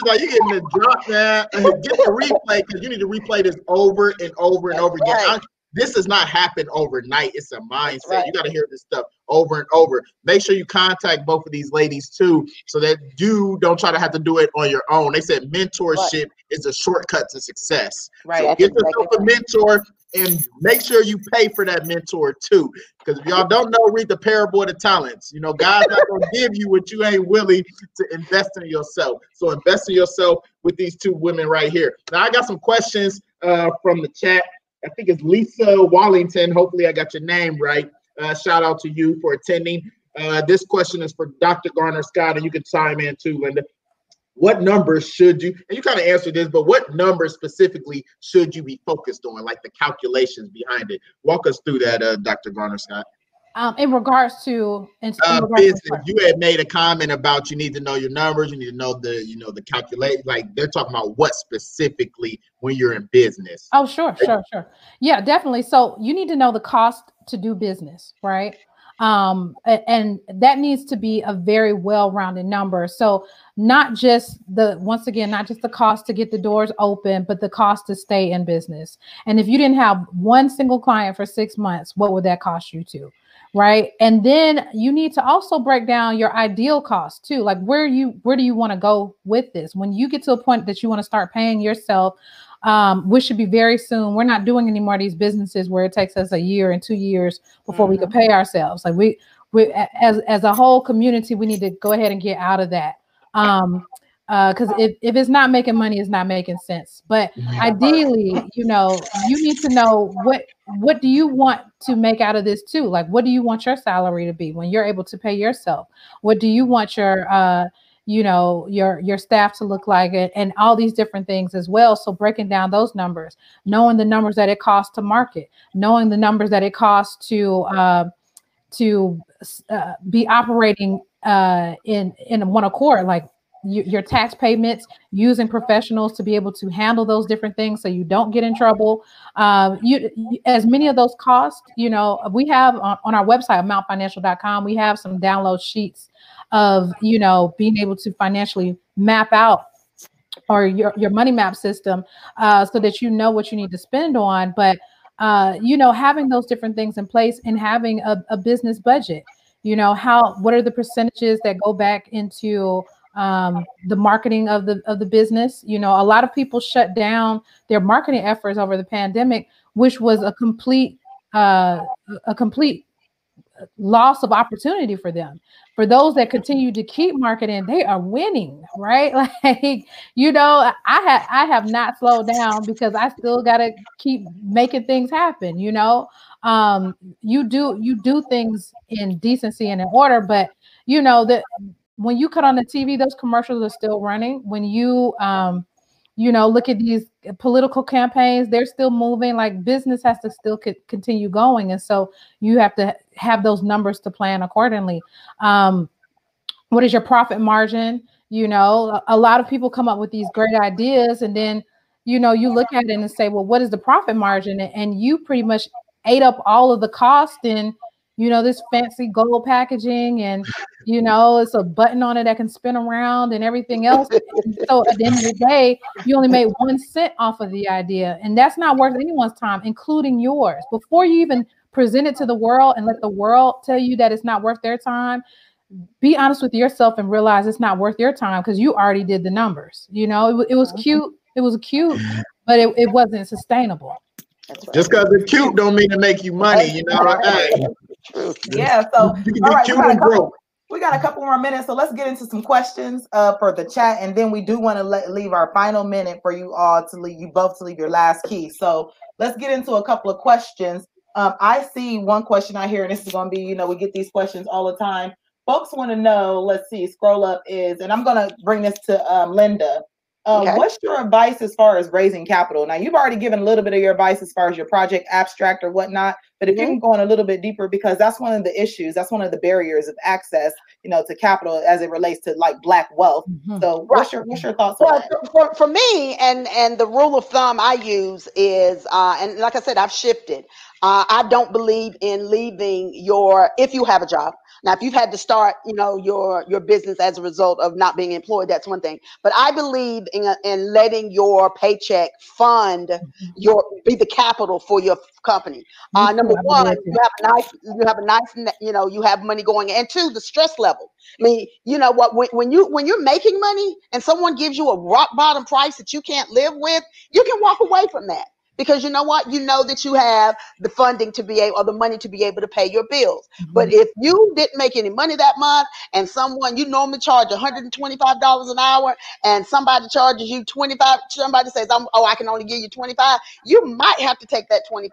Speaker 1: like, you're getting the drop that. Get the replay, because you need to replay this over and over and over again. This does not happen overnight. It's a mindset. You got to hear this stuff over and over. Make sure you contact both of these ladies too, so that you don't try to have to do it on your own. They said mentorship is a shortcut to success.
Speaker 3: Right.
Speaker 1: So get yourself a mentor, and make sure you pay for that mentor too. Because if y'all don't know, read the parable of the talents. God's not going to give you what you ain't willing to invest in yourself. So invest in yourself with these 2 women right here. Now, I got some questions from the chat. I think it's Lisa Wallington. Hopefully I got your name right. Shout out to you for attending. This question is for Dr. Garner-Scott, and you can chime in too, Linda. What numbers should you, and you kind of answered this, but what numbers specifically should you be focused on, like the calculations behind it? Walk us through that, Dr. Garner-Scott.
Speaker 2: In regards to
Speaker 1: business, you had made a comment about you need to know your numbers, you need to know the calculate. Like, they're talking about what specifically when you're in business.
Speaker 2: Oh, sure. Yeah, definitely. So you need to know the cost to do business, right? And that needs to be a very well-rounded number. So not just the cost to get the doors open, but the cost to stay in business. And if you didn't have one single client for 6 months, what would that cost you to? Right. And then you need to also break down your ideal cost too. Like, where do you want to go with this? When you get to a point that you want to start paying yourself which should be very soon. We're not doing any more of these businesses where it takes us a year and 2 years before we could pay ourselves. Like we as a whole community, we need to go ahead and get out of that. Because if it's not making money, it's not making sense. But ideally, you need to know what do you want to make out of this too? Like, what do you want your salary to be when you're able to pay yourself? What do you want your your staff to look like, and all these different things as well. So breaking down those numbers, knowing the numbers that it costs to market, knowing the numbers that it costs to be operating in one accord, like your tax payments, using professionals to be able to handle those different things so you don't get in trouble. As many of those costs, we have on our website, mountfinancial.com, we have some download sheets of, being able to financially map out or your money map system so that you know what you need to spend on. But, having those different things in place and having a business budget, what are the percentages that go back into the marketing of the business? A lot of people shut down their marketing efforts over the pandemic, which was a complete loss of opportunity for them. For those that continue to keep marketing, they are winning, right? Like, I have not slowed down because I still got to keep making things happen. You do things in decency and in order, but that when you cut on the TV, those commercials are still running. When you look at these political campaigns, they're still moving. Like, business has to still continue going. And so you have to have those numbers to plan accordingly. What is your profit margin? A lot of people come up with these great ideas, and then, you look at it and say, well, what is the profit margin? And you pretty much ate up all of the cost in, this fancy gold packaging, and, it's a button on it that can spin around and everything else. And so at the end of the day, you only made 1 cent off of the idea. And that's not worth anyone's time, including yours. Before you even present it to the world and let the world tell you that it's not worth their time, be honest with yourself and realize it's not worth your time, because you already did the numbers. It was cute. It was cute, but it wasn't sustainable.
Speaker 1: Just because it's cute don't mean to make you money,
Speaker 3: Yeah, so
Speaker 1: you can be cute and broke.
Speaker 3: We got a couple more minutes, so let's get into some questions for the chat, and then we do want to leave our final minute for you all to leave, you both to leave your last key. So let's get into a couple of questions. I see one question out here, and this is going to be, we get these questions all the time. Folks want to know, let's see, scroll up and I'm going to bring this to Linda. Okay. What's your advice as far as raising capital? Now, you've already given a little bit of your advice as far as your project abstract or whatnot, but if you can go in a little bit deeper, because that's one of the issues, that's one of the barriers of access, to capital as it relates to like Black wealth. So what's your thoughts on that?
Speaker 4: For me, and the rule of thumb I use is, and like I said, I've shifted. I don't believe in leaving if you have a job. Now, if you've had to start, your business as a result of not being employed, that's one thing. But I believe in letting your paycheck fund be the capital for your company. Number one, you have money going, and two, the stress level. I mean, when you're making money and someone gives you a rock bottom price that you can't live with, you can walk away from that. Because you know what? You know that you have the funding to be able, or the money to be able to pay your bills. But if you didn't make any money that month, and you normally charge $125 an hour, and somebody charges you $25, somebody says, I can only give you $25, you might have to take that $25.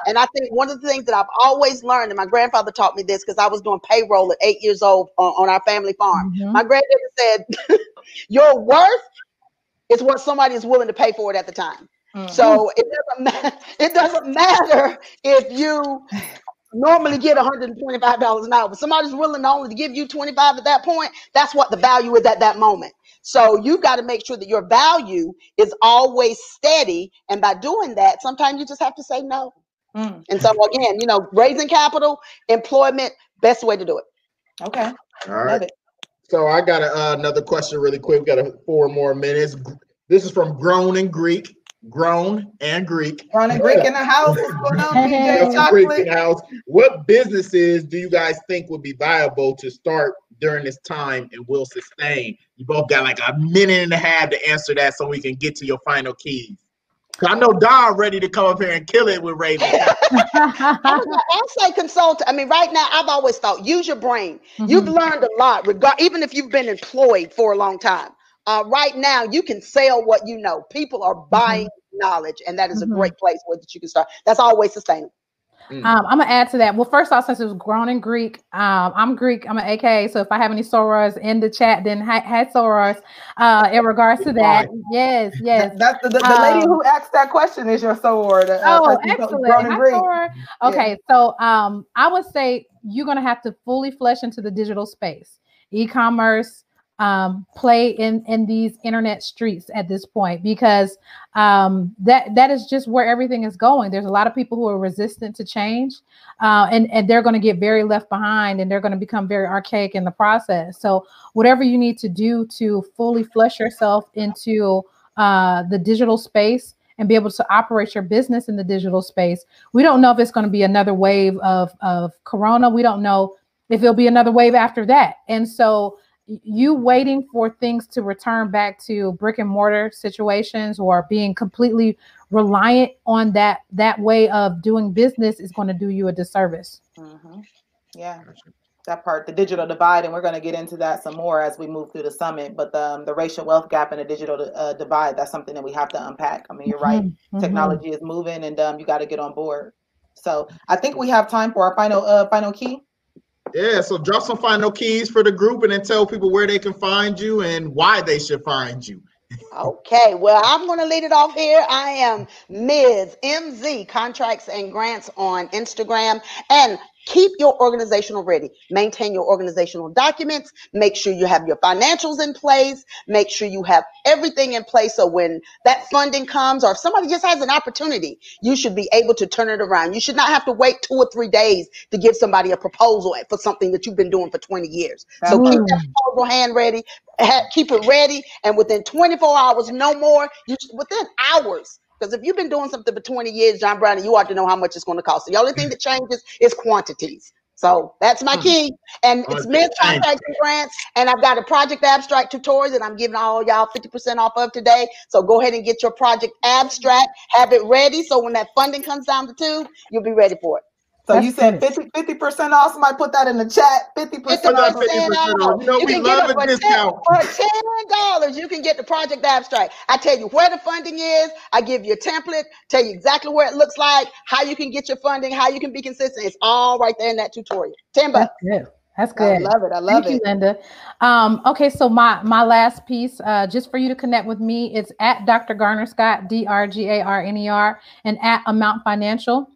Speaker 4: And I think one of the things that I've always learned, and my grandfather taught me this, because I was doing payroll at 8 years old on our family farm. My granddaddy said, your worth is what somebody is willing to pay for it at the time. So it doesn't matter if you normally get $125 an hour, but somebody's willing only to give you $25 at that point. That's what the value is at that moment. So you got to make sure that your value is always steady. And by doing that, sometimes you just have to say no. And so again, raising capital, employment, best way to do it.
Speaker 3: Okay.
Speaker 1: All right. So I got another question really quick. We've got 4 more minutes. This is from Grown and Greek. Grown and Greek in
Speaker 3: the house. What's going on, DJ
Speaker 1: Greek in the house. What businesses do you guys think would be viable to start during this time and will sustain? You both got like a minute and a half to answer that, so we can get to your final keys. I know Don ready to come up here and kill it with Raven.
Speaker 4: I say consult. I mean, right now, I've always thought use your brain. You've learned a lot, even if you've been employed for a long time. Right now, you can sell what you know. People are buying knowledge, and that is a great place where that you can start. That's always sustainable.
Speaker 2: I'm gonna add to that. Well, first off, since it was grown in Greek, I'm Greek. I'm an AKA. So if I have any sorors in the chat, then had sorors in regards to that. Yes.
Speaker 3: That's the lady who asked that question is your soror.
Speaker 2: Excellent.
Speaker 3: Grown in Greek.
Speaker 2: Okay, so I would say you're gonna have to fully flesh into the digital space, e-commerce. Play in these internet streets at this point, because that is just where everything is going. There's a lot of people who are resistant to change, and they're going to get very left behind, and they're going to become very archaic in the process. So whatever you need to do to fully flesh yourself into the digital space and be able to operate your business in the digital space. We don't know if it's going to be another wave of Corona. We don't know if it'll be another wave after that. And so you waiting for things to return back to brick and mortar situations or being completely reliant on that way of doing business is going to do you a disservice.
Speaker 3: Yeah, that part, the digital divide, and we're going to get into that some more as we move through the summit. But the racial wealth gap and the digital divide, that's something that we have to unpack. I mean, you're right. Technology is moving, and you got to get on board. So I think we have time for our final key.
Speaker 1: Yeah, so drop some final keys for the group and then tell people where they can find you and why they should find you.
Speaker 4: Okay, well, I'm going to lead it off here. I am Ms. MZ Contracts and Grants on Instagram, and keep your organizational ready. Maintain your organizational documents. Make sure you have your financials in place. Make sure you have everything in place so when that funding comes, or if somebody just has an opportunity, you should be able to turn it around. You should not have to wait 2 or 3 days to give somebody a proposal for something that you've been doing for 20 years. So keep that proposal hand ready. Keep it ready, and within 24 hours, no more. Within hours, because if you've been doing something for 20 years, John Brown, you ought to know how much it's going to cost. The only thing that changes is quantities. So that's my key. And it's Ms. Contracts and Grants, and I've got a project abstract tutorial that I'm giving all y'all 50% off of today. So go ahead and get your project abstract, have it ready, so when that funding comes down the tube, you'll be ready for it.
Speaker 3: So you said 50% off. Somebody put that in the chat. 50%
Speaker 1: off. 50% off. You know, we love a discount.
Speaker 4: For $10, you can get the project abstract. I tell you where the funding is. I give you a template, tell you exactly where it looks like, how you can get your funding, how you can be consistent. It's all right there in that tutorial. $10.
Speaker 2: That's good.
Speaker 3: I love it. I love it.
Speaker 2: Thank you, Linda. Okay, so my last piece, just for you to connect with me, it's at Dr. Garner-Scott, DrGarner, and at Amount Financial.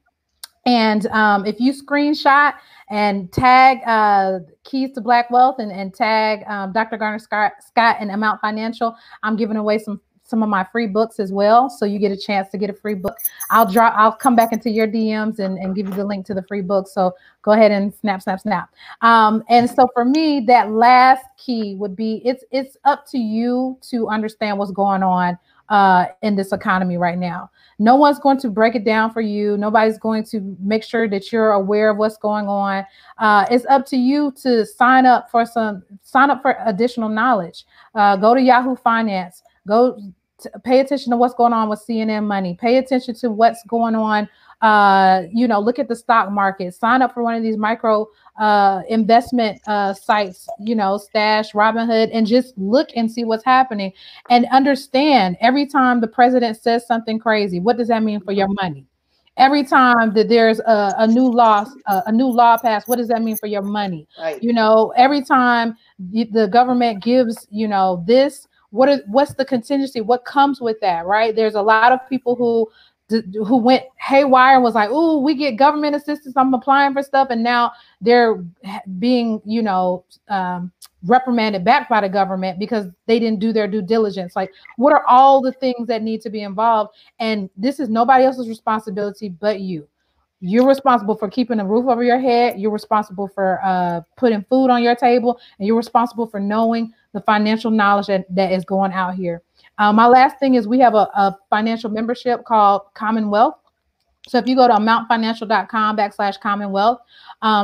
Speaker 2: And if you screenshot and tag Keys to Black Wealth and tag Dr. Garner-Scott and Amount Financial, I'm giving away some of my free books as well. So you get a chance to get a free book. I'll come back into your DMs and give you the link to the free book. So go ahead and snap. And so for me, that last key would be it's up to you to understand what's going on in this economy right now. No one's going to break it down for you. Nobody's going to make sure that you're aware of what's going on. It's up to you to sign up for additional knowledge. Go to Yahoo Finance. Pay attention to what's going on with CNN Money. Pay attention to what's going on. Look at the stock market. Sign up for one of these micro investment sites, Stash, Robinhood, and just look and see what's happening and understand every time the president says something crazy, what does that mean for your money? Every time that there's a new law passed, what does that mean for your money?
Speaker 3: Right.
Speaker 2: Every time the government gives, this, what's the contingency? What comes with that, right? There's a lot of people who went haywire and was like, "Oh, we get government assistance. I'm applying for stuff," and now they're being, reprimanded back by the government because they didn't do their due diligence. Like, what are all the things that need to be involved? And this is nobody else's responsibility but you. You're responsible for keeping a roof over your head. You're responsible for putting food on your table, and you're responsible for knowing the financial knowledge that is going out here. My last thing is we have a financial membership called Commonwealth. So if you go to amountfinancial.com/commonwealth,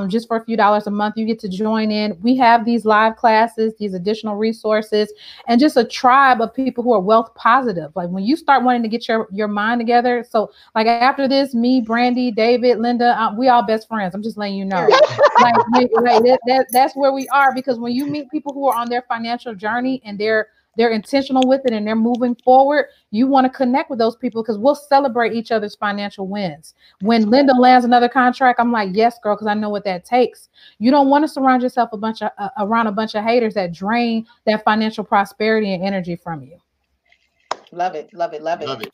Speaker 2: just for a few dollars a month, you get to join in. We have these live classes, these additional resources, and just a tribe of people who are wealth positive. Like when you start wanting to get your mind together. So like after this, me, Brandy, David, Linda, we all best friends. I'm just letting you know. That's where we are, because when you meet people who are on their financial journey and they're intentional with it and they're moving forward, you want to connect with those people because we'll celebrate each other's financial wins. When Linda lands another contract, I'm like, yes, girl, because I know what that takes. You don't want to surround yourself around a bunch of haters that drain that financial prosperity and energy from you.
Speaker 3: Love it, love it, love it.
Speaker 1: Love it.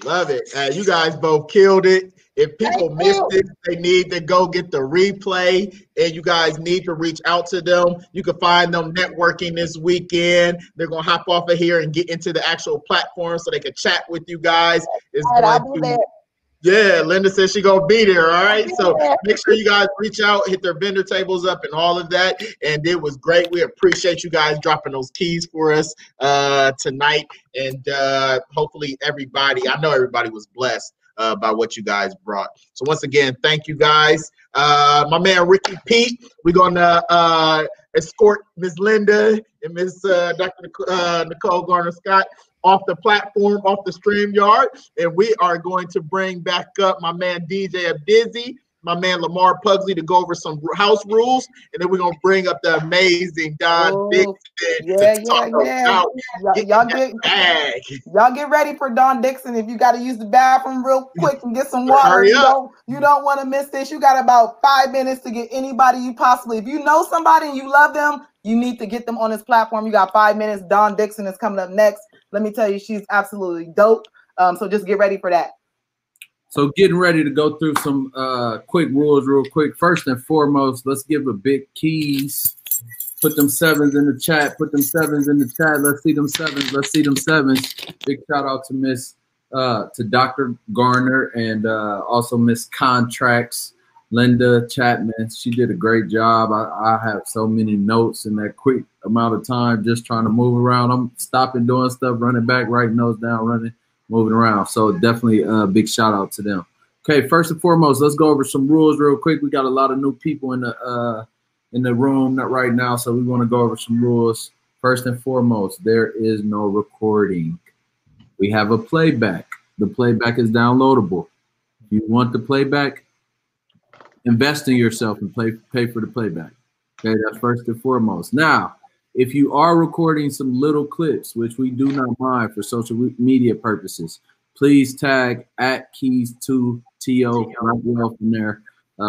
Speaker 1: Love it. You guys both killed it. If people missed it, they need to go get the replay, and you guys need to reach out to them. You can find them networking this weekend. They're going to hop off of here and get into the actual platform so they can chat with you guys. Yeah, Linda says she's going to be there, all right? So make sure you guys reach out, hit their vendor tables up and all of that. And it was great. We appreciate you guys dropping those keys for us tonight. And hopefully everybody, I know everybody was blessed by what you guys brought. So once again, thank you guys. My man Ricky Pete, we're going to escort Ms. Linda and Ms. Dr. Nicole Garner-Scott off the platform, off the StreamYard, and we are going to bring back up my man DJ Abdizzy, my man Lamar Pugsley to go over some house rules, and then we're going to bring up the amazing Don Dixon to talk about
Speaker 3: y'all get ready for Don Dixon. If you got to use the bathroom real quick and get some water, you don't want to miss this. You got about 5 minutes to get anybody you possibly, if you know somebody and you love them, you need to get them on this platform. You got 5 minutes. Don Dixon is coming up next. Let me tell you, she's absolutely dope. So just get ready for that.
Speaker 6: So getting ready to go through some quick rules real quick. First and foremost, let's give a big keys. Put them sevens in the chat. Put them sevens in the chat. Let's see them sevens. Let's see them sevens. Big shout out to Dr. Garner and also Miss Contracts, Linda Chatman. She did a great job. I have so many notes in that quick amount of time just trying to move around. I'm stopping doing stuff, running back, writing notes down, running, moving around. So definitely a big shout out to them. Okay, first and foremost, let's go over some rules real quick. We got a lot of new people in the room right now, so we want to go over some rules. First and foremost, there is no recording. We have a playback. The playback is downloadable. If you want the playback, invest in yourself and pay for the playback. Okay, that's first and foremost. Now, if you are recording some little clips, which we do not mind for social media purposes, please tag @Keys2TO from there.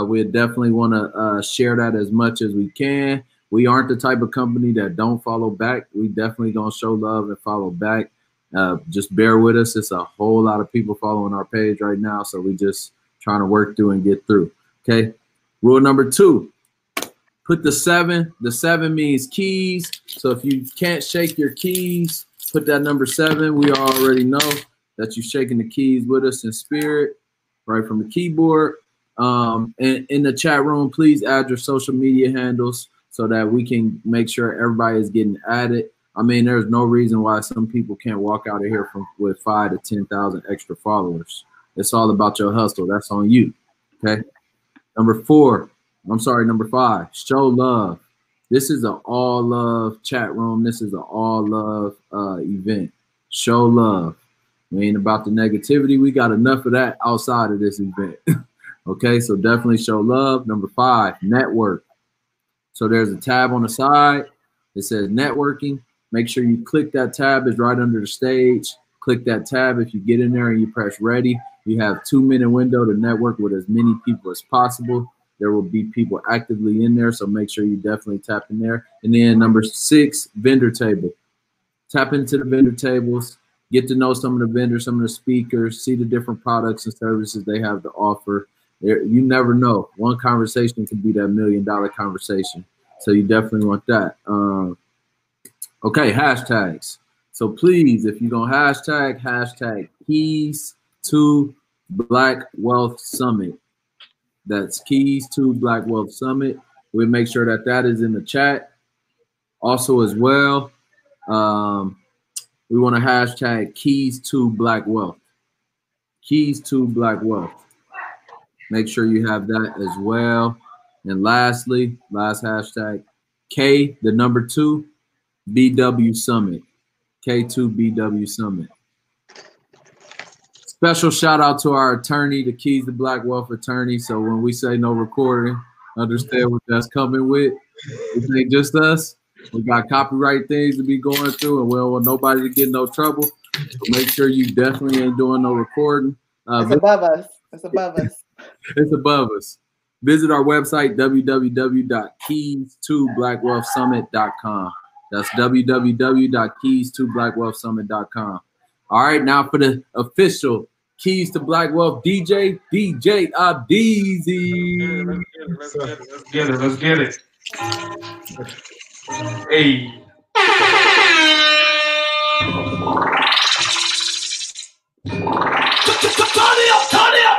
Speaker 6: We definitely want to share that as much as we can. We aren't the type of company that don't follow back. We definitely gonna show love and follow back. Just bear with us. It's a whole lot of people following our page right now, so we just trying to work through and get through. Okay. Rule number 2, put the 7. The 7 means keys. So if you can't shake your keys, put that number 7. We already know that you're shaking the keys with us in spirit, right from the keyboard. And in the chat room, please add your social media handles so that we can make sure everybody is getting added. I mean, there's no reason why some people can't walk out of here with 5 to 10,000 extra followers. It's all about your hustle. That's on you. Okay. Number 5, show love. This is an all love chat room. This is an all love event. Show love. We ain't about the negativity. We got enough of that outside of this event. Okay, so definitely show love. Number 5, network. So there's a tab on the side. It says networking. Make sure you click that tab. It's right under the stage. Click that tab. If you get in there and you press ready, you have a 2-minute window to network with as many people as possible. There will be people actively in there, so make sure you definitely tap in there. And then number 6, vendor table. Tap into the vendor tables. Get to know some of the vendors, some of the speakers, see the different products and services they have to offer. You never know. One conversation could be that $1 million conversation. So you definitely want that. Okay, hashtags. So please, if you're going to hashtag Keys to Black Wealth Summit. That's Keys to Black Wealth Summit. We'll make sure that that is in the chat. Also as well, we want to hashtag Keys to Black Wealth. Keys to Black Wealth. Make sure you have that as well. And lastly, last hashtag, K, the number 2, BW Summit. K2BW Summit. Special shout out to our attorney, the Keys to Black Wealth attorney. So when we say no recording, understand what that's coming with. It ain't just us. We got copyright things to be going through, and we don't want nobody to get in no trouble. So make sure you definitely ain't doing no recording.
Speaker 3: It's above us. It's above us.
Speaker 6: It's above us. Visit our website, www.keys2blackwealthsummit.com. That's www.keys2blackwealthsummit.com. All right, now for the official Keys to Black Wealth DJ Abdeezy.
Speaker 5: Let's get it. Hey.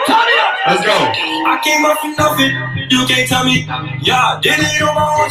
Speaker 5: Turn it up. Let's go. I came up from nothing. You can't tell me. Yeah, did it on my own.